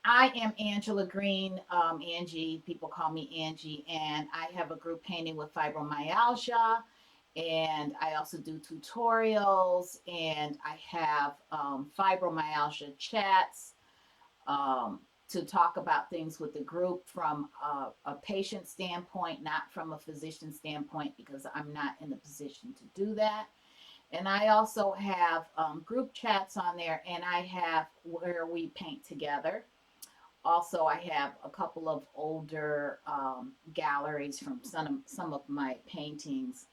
I am Angela Green, Angie. People call me Angie, and I have a group painting with fibromyalgia. And I also do tutorials, and I have fibromyalgia chats um, to talk about things with the group from a patient standpoint, not from a physician standpoint, because I'm not in the position to do that. And I also have group chats on there, and I have where we paint together. Also, I have a couple of older galleries from some of my paintings,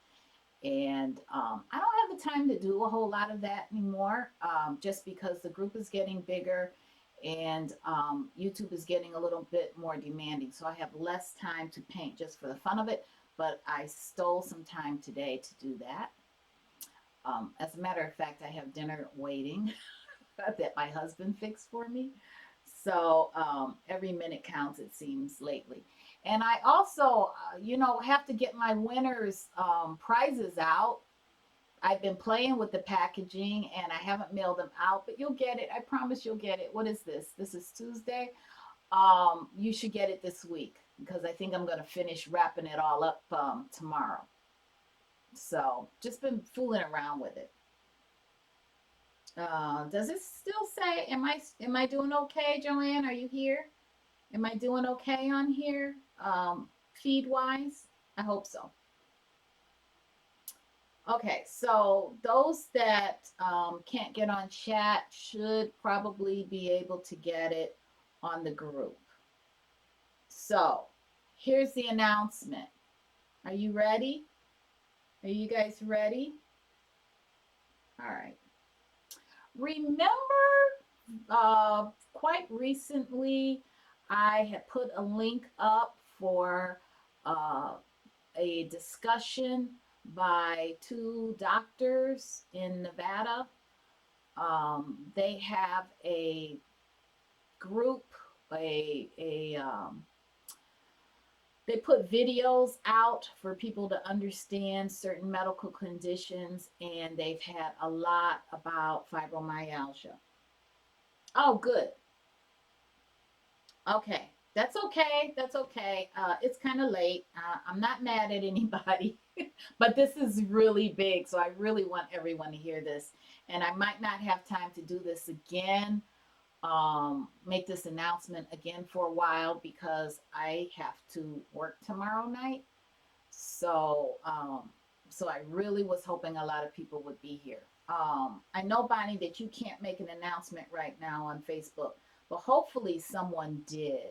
and I don't have the time to do a whole lot of that anymore, just because the group is getting bigger, and YouTube is getting a little bit more demanding. So I have less time to paint just for the fun of it. But I stole some time today to do that. As a matter of fact, I have dinner waiting that my husband fixed for me. So every minute counts, it seems, lately. And I also, have to get my winners' prizes out. I've been playing with the packaging and I haven't mailed them out, but you'll get it. I promise you'll get it. What is this? This is Tuesday. You should get it this week because I think I'm going to finish wrapping it all up tomorrow. So just been fooling around with it. Does it still say? Am I doing okay, Joanne? Are you here? Am I doing okay on here? Feed wise? I hope so. Okay, so those that can't get on chat should probably be able to get it on the group. So here's the announcement. Are you ready? Are you guys ready? All right. Remember, quite recently, I had put a link up for uh, a discussion by two doctors in Nevada. They have a group, they put videos out for people to understand certain medical conditions, and they've had a lot about fibromyalgia. Oh, good. Okay. That's okay. That's okay. It's kind of late. I'm not mad at anybody, but this is really big. So I really want everyone to hear this. And I might not have time to do this again, make this announcement again for a while because I have to work tomorrow night. So, so I really was hoping a lot of people would be here. I know, Bonnie, that you can't make an announcement right now on Facebook, but hopefully someone did.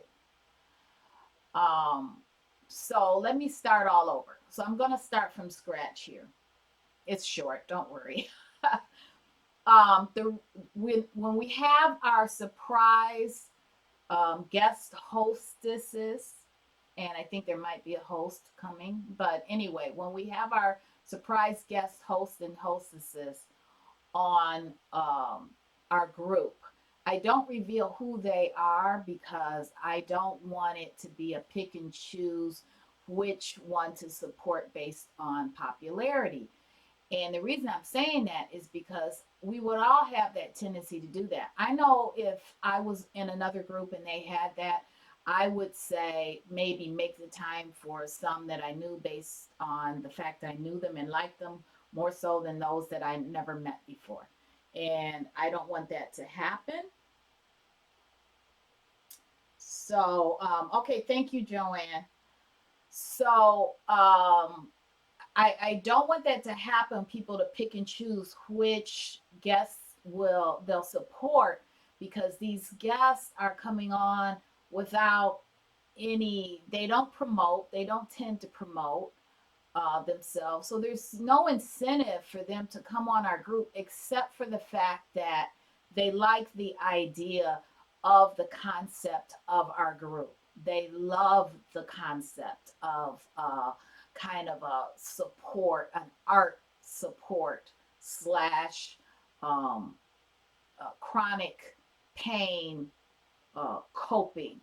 Um, so let me start all over. So I'm going to start from scratch here. It's short, don't worry. The when we have our surprise guest hostesses, and I think there might be a host coming. But anyway, when we have our surprise guest hosts and hostesses on our group, I don't reveal who they are because I don't want it to be a pick and choose which one to support based on popularity. And the reason I'm saying that is because we would all have that tendency to do that. I know if I was in another group and they had that, I would say maybe make the time for some that I knew based on the fact I knew them and liked them more so than those that I never met before. And I don't want that to happen. So, okay, thank you, Joanne. So, I don't want that to happen, people to pick and choose which guests they'll support because these guests are coming on without they don't promote, they don't tend to promote themselves. So there's no incentive for them to come on our group except for the fact that they like the idea of the concept of our group. They love the concept of kind of a support, an art support slash um, chronic pain coping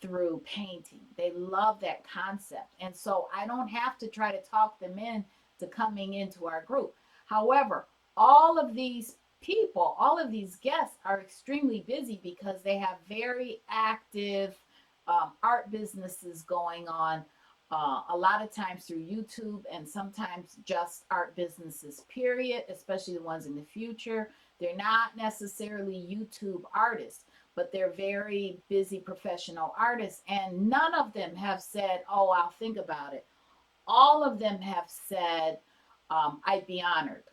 through painting. They love that concept. And so I don't have to try to talk them in to coming into our group. However, all of these people, all of these guests are extremely busy because they have very active art businesses going on. A lot of times through YouTube and sometimes just art businesses, period, especially the ones in the future. They're not necessarily YouTube artists, but they're very busy professional artists. And none of them have said, oh, I'll think about it. All of them have said, I'd be honored.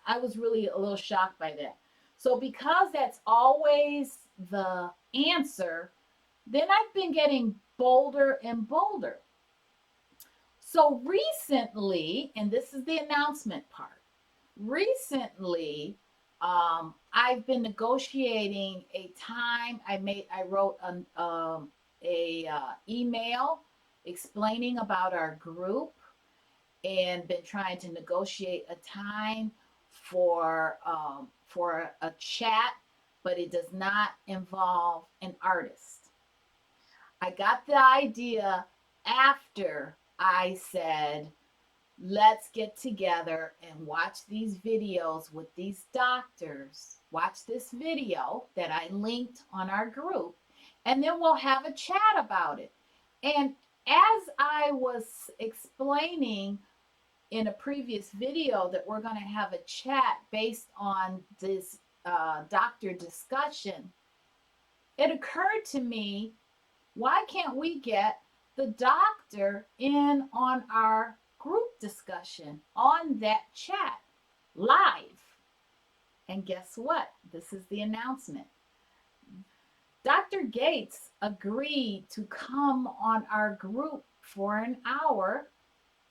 I was really a little shocked by that. So, because that's always the answer, then I've been getting bolder and bolder. So, recently, and this is the announcement part, recently, I've been negotiating a time. I wrote a email explaining about our group and been trying to negotiate a time for a chat, but it does not involve an artist. I got the idea after I said, let's get together and watch these videos with these doctors. Watch this video that I linked on our group, and then we'll have a chat about it. And as I was explaining in a previous video that we're going to have a chat based on this doctor discussion, it occurred to me, why can't we get the doctor in on our group discussion on that chat live? And guess what? This is the announcement. Dr. Gates agreed to come on our group for an hour,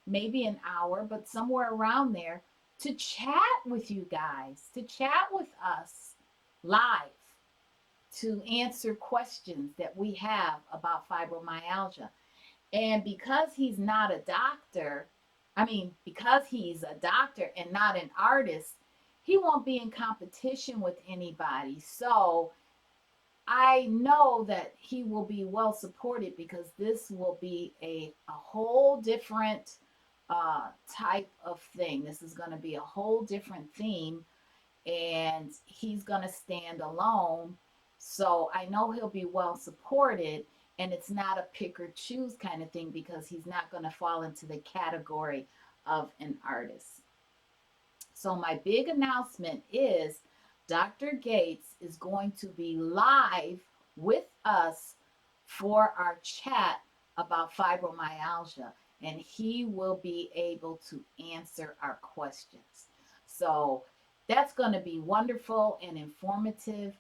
maybe an hour, but somewhere around there, to chat with you guys, to chat with us live, to answer questions that we have about fibromyalgia. And because he's not a doctor, because he's a doctor and not an artist, he won't be in competition with anybody. So I know that he will be well supported because this will be a whole different type of thing. This is going to be a whole different theme, and he's going to stand alone. So I know he'll be well supported, and it's not a pick or choose kind of thing because he's not going to fall into the category of an artist. So my big announcement is Dr. Gates is going to be live with us for our chat about fibromyalgia, and he will be able to answer our questions. So that's going to be wonderful and informative.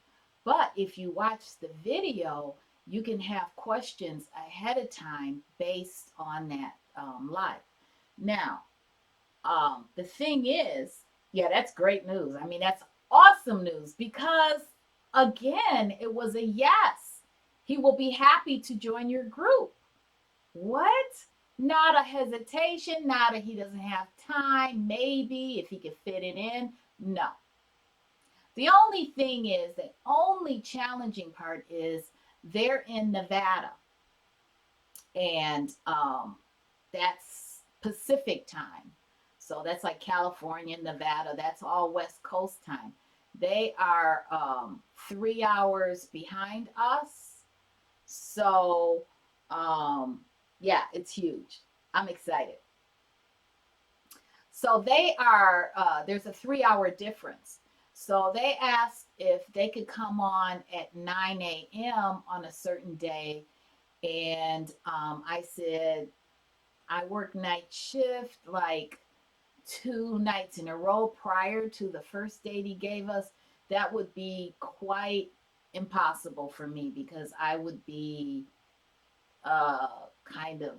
But if you watch the video, you can have questions ahead of time based on that live. Now, the thing is, yeah, that's great news. That's awesome news because, again, it was a yes. He will be happy to join your group. What? Not a hesitation, not a he doesn't have time, maybe if he could fit it in. No. The only thing is, the only challenging part is they're in Nevada, and that's Pacific time. So that's like California, Nevada, that's all West Coast time. They are 3 hours behind us. So, yeah, it's huge. I'm excited. So there's a 3 hour difference. So they asked if they could come on at 9 a.m. on a certain day. And I said, I work night shift like 2 nights in a row prior to the first date he gave us. That would be quite impossible for me because I would be kind of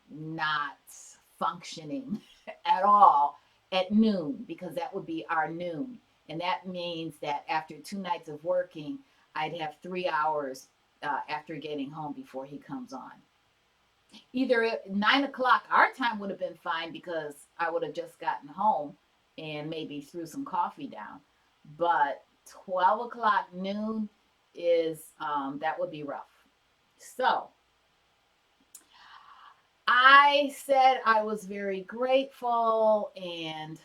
not functioning at all at noon because that would be our noon. And that means that after 2 nights of working, I'd have 3 hours after getting home before he comes on. Either at 9 o'clock, our time would have been fine because I would have just gotten home and maybe threw some coffee down. But 12 o'clock noon that would be rough. So I said I was very grateful and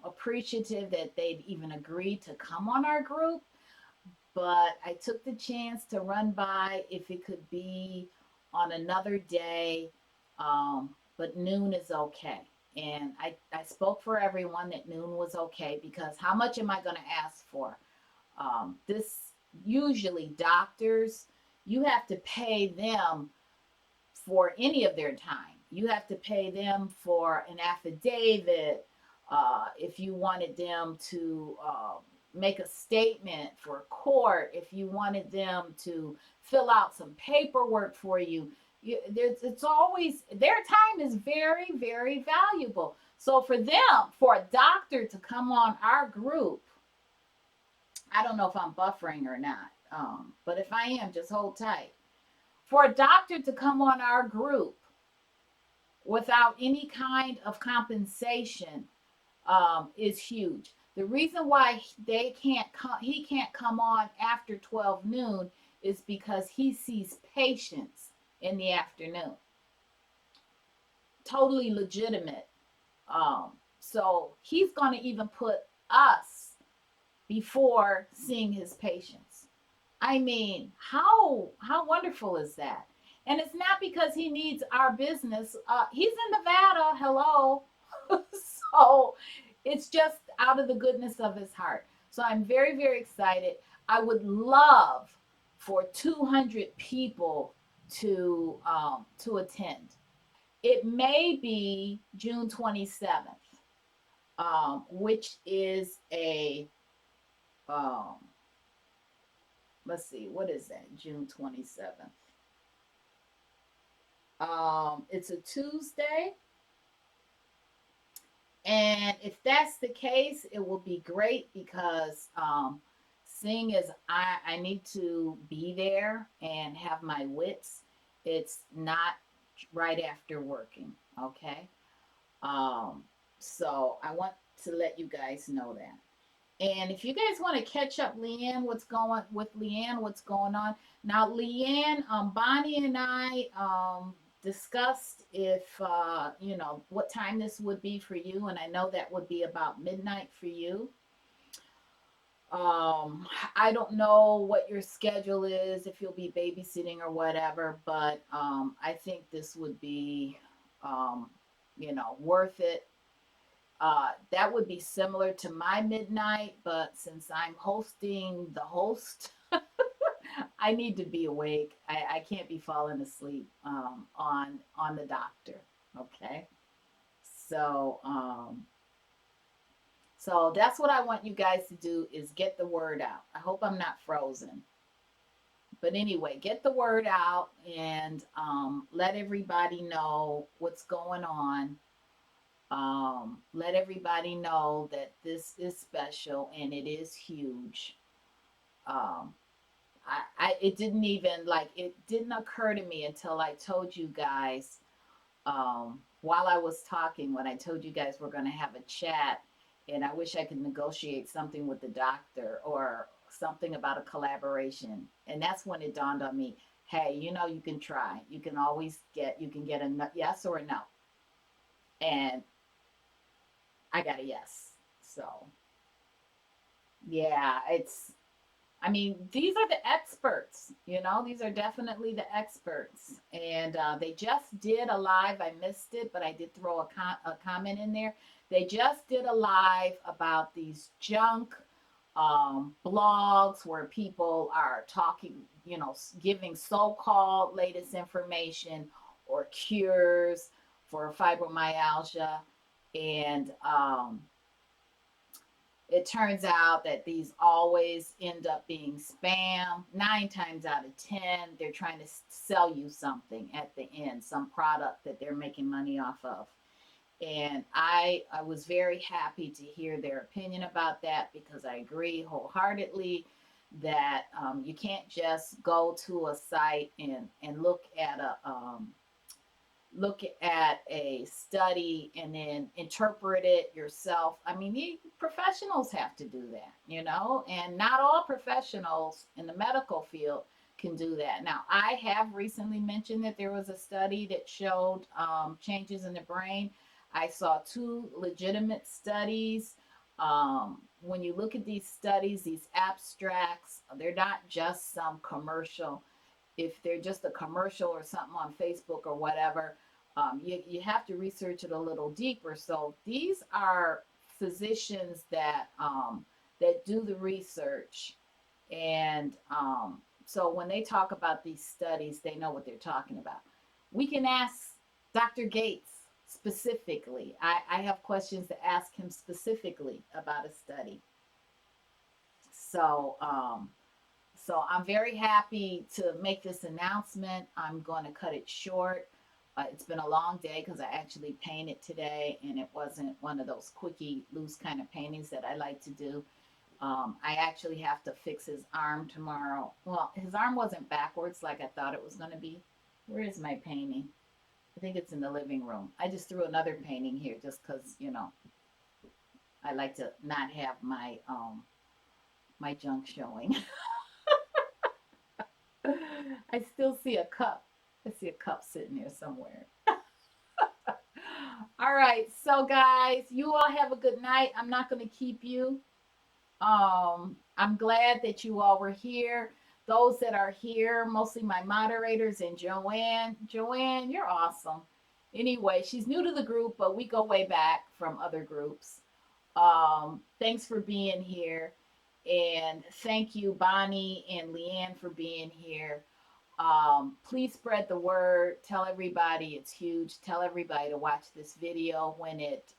appreciative that they'd even agreed to come on our group, but I took the chance to run by if it could be on another day. But noon is okay. And I spoke for everyone that noon was okay because how much am I going to ask for? This usually doctors, you have to pay them for any of their time. You have to pay them for an affidavit. If you wanted them to make a statement for court, if you wanted them to fill out some paperwork for you, it's always their time is very, very valuable. So for them, for a doctor to come on our group, I don't know if I'm buffering or not, but if I am, just hold tight. For a doctor to come on our group without any kind of compensation is huge. The reason why he can't come on after 12 noon is because he sees patients in the afternoon. Totally legitimate. So he's going to even put us before seeing his patients. I mean, how wonderful is that? And it's not because he needs our business. He's in Nevada. Hello. So it's just out of the goodness of his heart. So I'm very, very excited. I would love for 200 people to attend. It may be June 27th, which is a um, let's see, what is that? June 27th. It's a Tuesday. And if that's the case, it will be great because seeing as I need to be there and have my wits, it's not right after working. Okay. Um, so I want to let you guys know that. And if you guys want to catch up, Leanne, what's going on now? Leanne, Bonnie and I discussed if what time this would be for you, and I know that would be about midnight for you. I don't know what your schedule is, if you'll be babysitting or whatever, but I think this would be, um, worth it. That would be similar to my midnight, but since I'm hosting the host, I need to be awake. I can't be falling asleep on the doctor. Okay, so so that's what I want you guys to do is get the word out. I hope I'm not frozen, but anyway, get the word out and let everybody know what's going on. Let everybody know that this is special and it is huge. Um, it didn't even like it didn't occur to me until I told you guys while I was talking when I told you guys we're going to have a chat, and I wish I could negotiate something with the doctor or something about a collaboration, and that's when it dawned on me. Hey, you can try. You can get a yes or a no, and I got a yes. So yeah, I mean, these are the experts, these are definitely the experts. And they just did a live. I missed it, but I did throw a comment in there. They just did a live about these junk blogs where people are talking, giving so called latest information or cures for fibromyalgia. And it turns out that these always end up being spam. 9 times out of 10, they're trying to sell you something at the end, some product that they're making money off of. And I was very happy to hear their opinion about that because I agree wholeheartedly that you can't just go to a site and look at a study and then interpret it yourself. I mean, professionals have to do that, and not all professionals in the medical field can do that. Now, I have recently mentioned that there was a study that showed changes in the brain. I saw two legitimate studies. When you look at these studies, these abstracts, they're not just some commercial. If they're just a commercial or something on Facebook or whatever, you have to research it a little deeper. So these are physicians that do the research, and so when they talk about these studies, they know what they're talking about. We can ask Dr. Gates specifically. I have questions to ask him specifically about a study. So so I'm very happy to make this announcement. I'm going to cut it short. It's been a long day because I actually painted today, and it wasn't one of those quickie, loose kind of paintings that I like to do. I actually have to fix his arm tomorrow. Well, his arm wasn't backwards like I thought it was going to be. Where is my painting? I think it's in the living room. I just threw another painting here just because, I like to not have my junk showing. I still see a cup. I see a cup sitting there somewhere. All right, so guys, you all have a good night. I'm not going to keep you. I'm glad that you all were here. Those that are here, mostly my moderators and Joanne. Joanne, you're awesome. Anyway, she's new to the group, but we go way back from other groups. Thanks for being here. And thank you, Bonnie and Leanne, for being here. Please spread the word. Tell everybody it's huge. Tell everybody to watch this video when it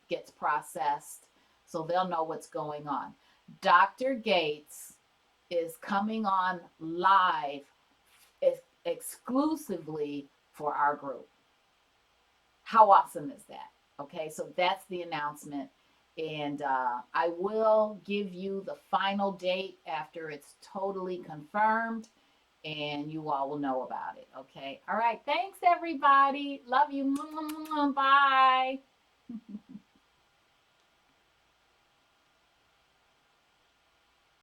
gets processed so they'll know what's going on. Dr. Gates is coming on live exclusively for our group. How awesome is that? Okay, so that's the announcement. And I will give you the final date after it's totally confirmed, and you all will know about it. Okay. All right. Thanks, everybody. Love you. Bye.